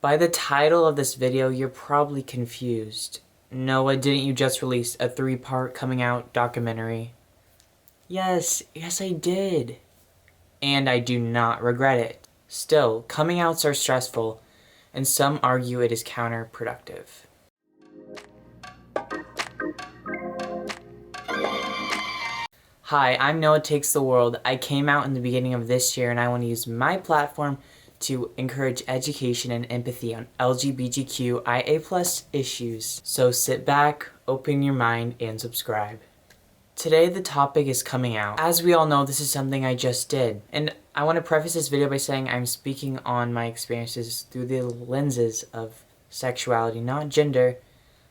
By the title of this video, you're probably confused. Noah, didn't you just release a 3-part coming out documentary? Yes, I did. And I do not regret it. Still, coming outs are stressful, and some argue it is counterproductive. Hi, I'm Noah Takes the World. I came out in the beginning of this year, and I want to use my platform to encourage education and empathy on LGBTQIA+ issues. So sit back, open your mind, and subscribe. Today the topic is coming out. As we all know, this is something I just did. And I want to preface this video by saying I'm speaking on my experiences through the lenses of sexuality, not gender.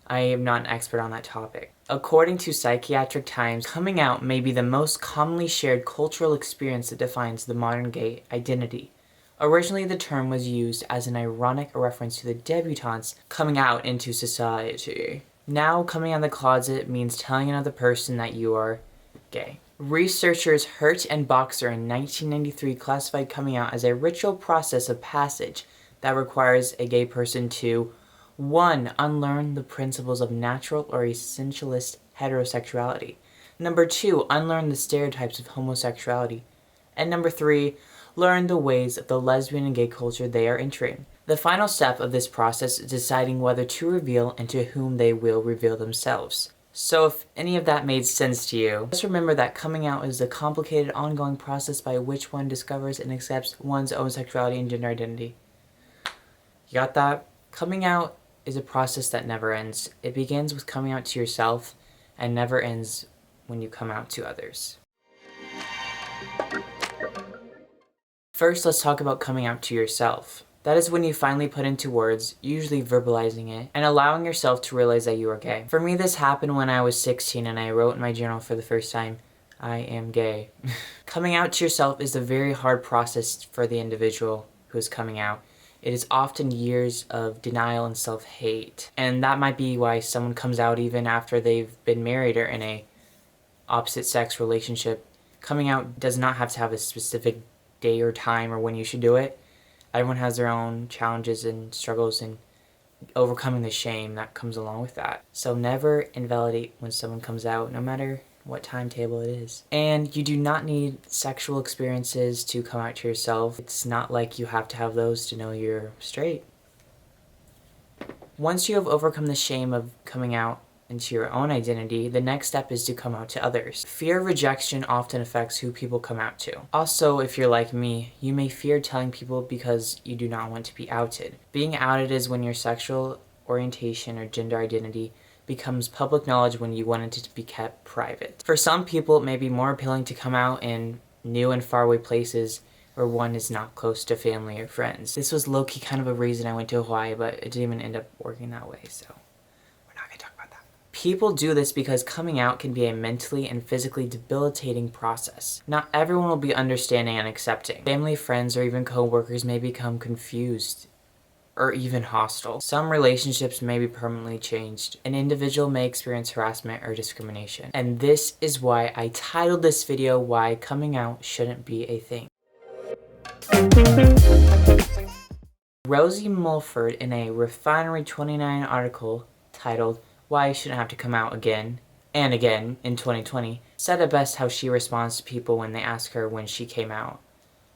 I am not an expert on that topic. According to Pystratic Times, coming out may be the most commonly shared cultural experience that defines the modern gay identity. Originally, the term was used as an ironic reference to the debutantes coming out into society. Now, coming out of the closet means telling another person that you are gay. Researchers Hurt and Boxer in 1993 classified coming out as a ritual process of passage that requires a gay person to 1. Unlearn the principles of natural or essentialist heterosexuality. 2. Unlearn the stereotypes of homosexuality. And 3. Learn the ways of the lesbian and gay culture they are entering. The final step of this process is deciding whether to reveal and to whom they will reveal themselves. So if any of that made sense to you, just remember that coming out is a complicated ongoing process by which one discovers and accepts one's own sexuality and gender identity. You got that? Coming out is a process that never ends. It begins with coming out to yourself and never ends when you come out to others. First, let's talk about coming out to yourself. That is when you finally put into words, usually verbalizing it, and allowing yourself to realize that you are gay. For me, this happened when I was 16 and I wrote in my journal for the first time, I am gay. Coming out to yourself is a very hard process for the individual who is coming out. It is often years of denial and self-hate. And that might be why someone comes out even after they've been married or in a opposite sex relationship. Coming out does not have to have a specific day or time or when you should do it. Everyone has their own challenges and struggles and overcoming the shame that comes along with that. So never invalidate when someone comes out, no matter what timetable it is. And you do not need sexual experiences to come out to yourself. It's not like you have to have those to know you're straight. Once you have overcome the shame of coming out into your own identity, the next step is to come out to others. Fear of rejection often affects who people come out to. Also, if you're like me, you may fear telling people because you do not want to be outed. Being outed is when your sexual orientation or gender identity becomes public knowledge when you want it to be kept private. For some people, it may be more appealing to come out in new and faraway places where one is not close to family or friends. This was low-key kind of a reason I went to Hawaii, but it didn't even end up working that way, so we're not gonna talk about that. People do this because coming out can be a mentally and physically debilitating process. Not everyone will be understanding and accepting. Family, friends, or even coworkers may become confused or even hostile. Some relationships may be permanently changed. An individual may experience harassment or discrimination. And this is why I titled this video, Why Coming Out Shouldn't Be a Thing. Rosie Mulford, in a Refinery 29 article titled, Why I Shouldn't Have to Come Out Again and Again in 2020, said it best how she responds to people when they ask her when she came out.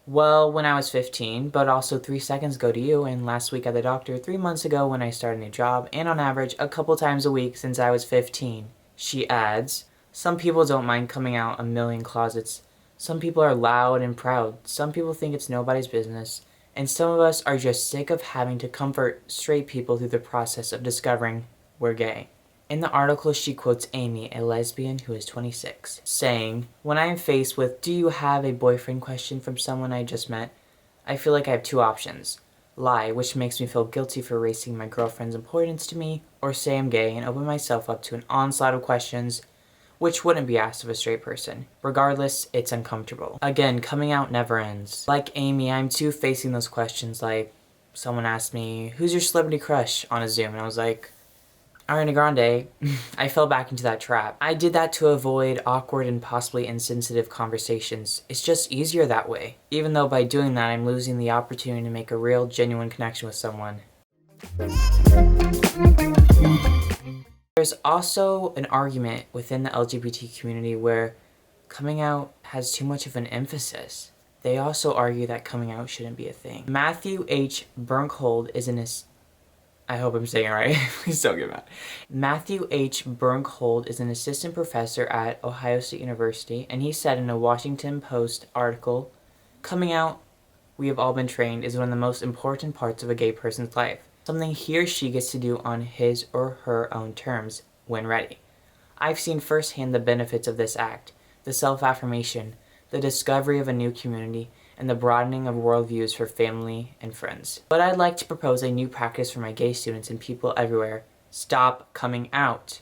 Well, when I was 15, but also 3 seconds ago to you, and last week at the doctor, 3 months ago when I started a new job, and on average, a couple times a week since I was 15. She adds, some people don't mind coming out a million closets. Some people are loud and proud. Some people think it's nobody's business. And some of us are just sick of having to comfort straight people through the process of discovering we're gay. In the article, she quotes Amy, a lesbian who is 26, saying, when I am faced with, do you have a boyfriend question from someone I just met, I feel like I have 2 options. Lie, which makes me feel guilty for erasing my girlfriend's importance to me, or say I'm gay and open myself up to an onslaught of questions which wouldn't be asked of a straight person. Regardless, it's uncomfortable. Again, coming out never ends. Like Amy, I'm too facing those questions like, someone asked me, who's your celebrity crush on a Zoom? And I was like, Ariana Grande. I fell back into that trap. I did that to avoid awkward and possibly insensitive conversations. It's just easier that way. Even though by doing that, I'm losing the opportunity to make a real, genuine connection with someone. There's also an argument within the LGBT community where coming out has too much of an emphasis. They also argue that coming out shouldn't be a thing. Matthew H. Bernkold is I hope I'm saying it right. Please don't get mad. Matthew H. Bernkold is an assistant professor at Ohio State University, and he said in a Washington Post article, "Coming out, we have all been trained, is one of the most important parts of a gay person's life. Something he or she gets to do on his or her own terms when ready. I've seen firsthand the benefits of this act, the self-affirmation, the discovery of a new community, and the broadening of worldviews for family and friends. But I'd like to propose a new practice for my gay students and people everywhere. Stop coming out."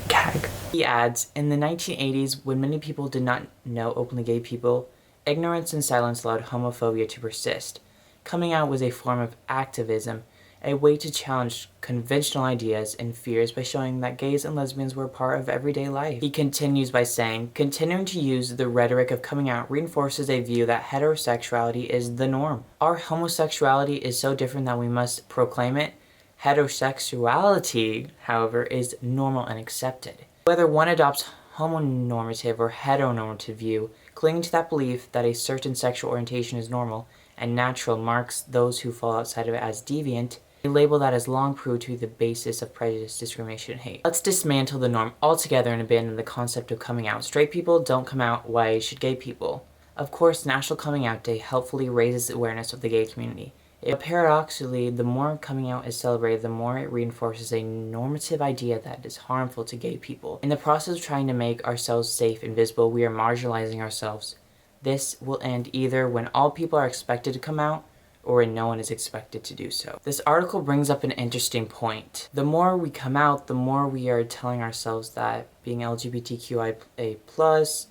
Gag. He adds, in the 1980s, when many people did not know openly gay people, ignorance and silence allowed homophobia to persist. Coming out was a form of activism, a way to challenge conventional ideas and fears by showing that gays and lesbians were part of everyday life. He continues by saying, continuing to use the rhetoric of coming out reinforces a view that heterosexuality is the norm. Our homosexuality is so different that we must proclaim it. Heterosexuality, however, is normal and accepted. Whether one adopts homonormative or heteronormative view, clinging to that belief that a certain sexual orientation is normal and natural marks those who fall outside of it as deviant, a label that has long proved to be the basis of prejudice, discrimination, and hate. Let's dismantle the norm altogether and abandon the concept of coming out. Straight people don't come out, why should gay people? Of course, National Coming Out Day helpfully raises awareness of the gay community. But paradoxically, the more coming out is celebrated, the more it reinforces a normative idea that is harmful to gay people. In the process of trying to make ourselves safe and visible, we are marginalizing ourselves. This will end either when all people are expected to come out, or when no one is expected to do so. This article brings up an interesting point. The more we come out, the more we are telling ourselves that being LGBTQIA+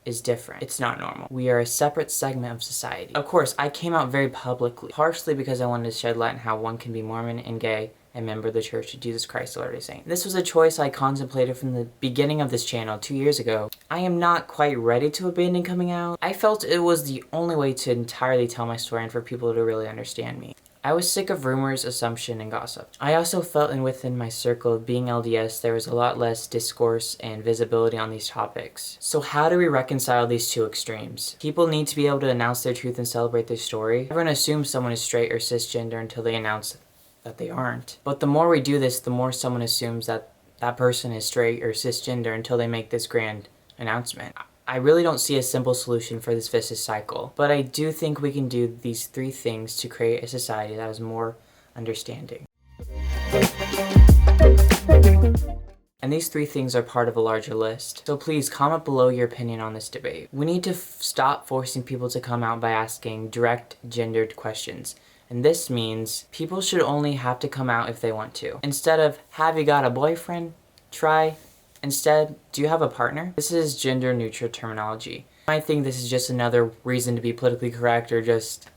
is different. It's not normal. We are a separate segment of society. Of course, I came out very publicly, partially because I wanted to shed light on how one can be Mormon and gay and member of the Church of Jesus Christ of Latter-day Saints. This was a choice I contemplated from the beginning of this channel 2 years ago. I am not quite ready to abandon coming out. I felt it was the only way to entirely tell my story and for people to really understand me. I was sick of rumors, assumption, and gossip. I also felt within my circle of being LDS, there was a lot less discourse and visibility on these topics. So how do we reconcile these two extremes? People need to be able to announce their truth and celebrate their story. Everyone assumes someone is straight or cisgender until they announce that they aren't. But the more we do this, the more someone assumes that that person is straight or cisgender until they make this grand announcement. I really don't see a simple solution for this vicious cycle, but I do think we can do these 3 things to create a society that is more understanding. And these 3 things are part of a larger list. So please comment below your opinion on this debate. We need to stop forcing people to come out by asking direct gendered questions. And this means people should only have to come out if they want to. Instead of, have you got a boyfriend? Try. Instead, do you have a partner? This is gender neutral terminology. I think this is just another reason to be politically correct or just,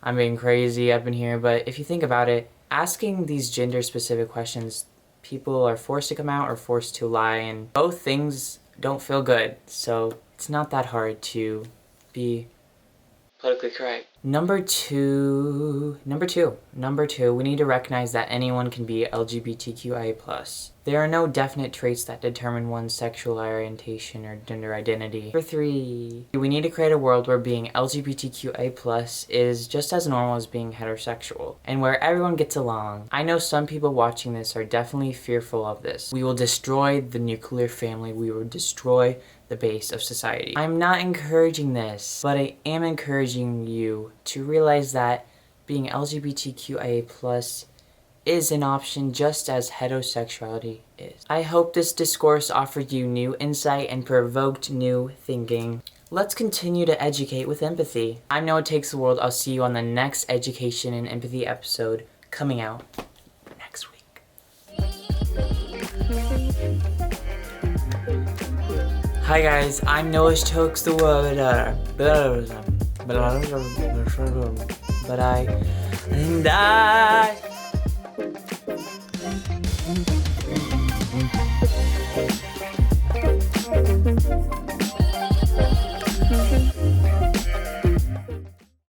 I'm being crazy up in here. But if you think about it, asking these gender specific questions, people are forced to come out or forced to lie, and both things don't feel good. So it's not that hard to be politically correct. Number two, we need to recognize that anyone can be LGBTQIA+. There are no definite traits that determine one's sexual orientation or gender identity. Number 3, we need to create a world where being LGBTQIA+ is just as normal as being heterosexual, and where everyone gets along. I know some people watching this are definitely fearful of this. We will destroy the nuclear family, we will destroy the base of society. I'm not encouraging this, but I am encouraging you to realize that being LGBTQIA+ is an option just as heterosexuality is. I hope this discourse offered you new insight and provoked new thinking. Let's continue to educate with empathy. I'm Noah Takes the World. I'll see you on the next education and empathy episode coming out next week. Hi guys, I'm Noah Takes the World. But I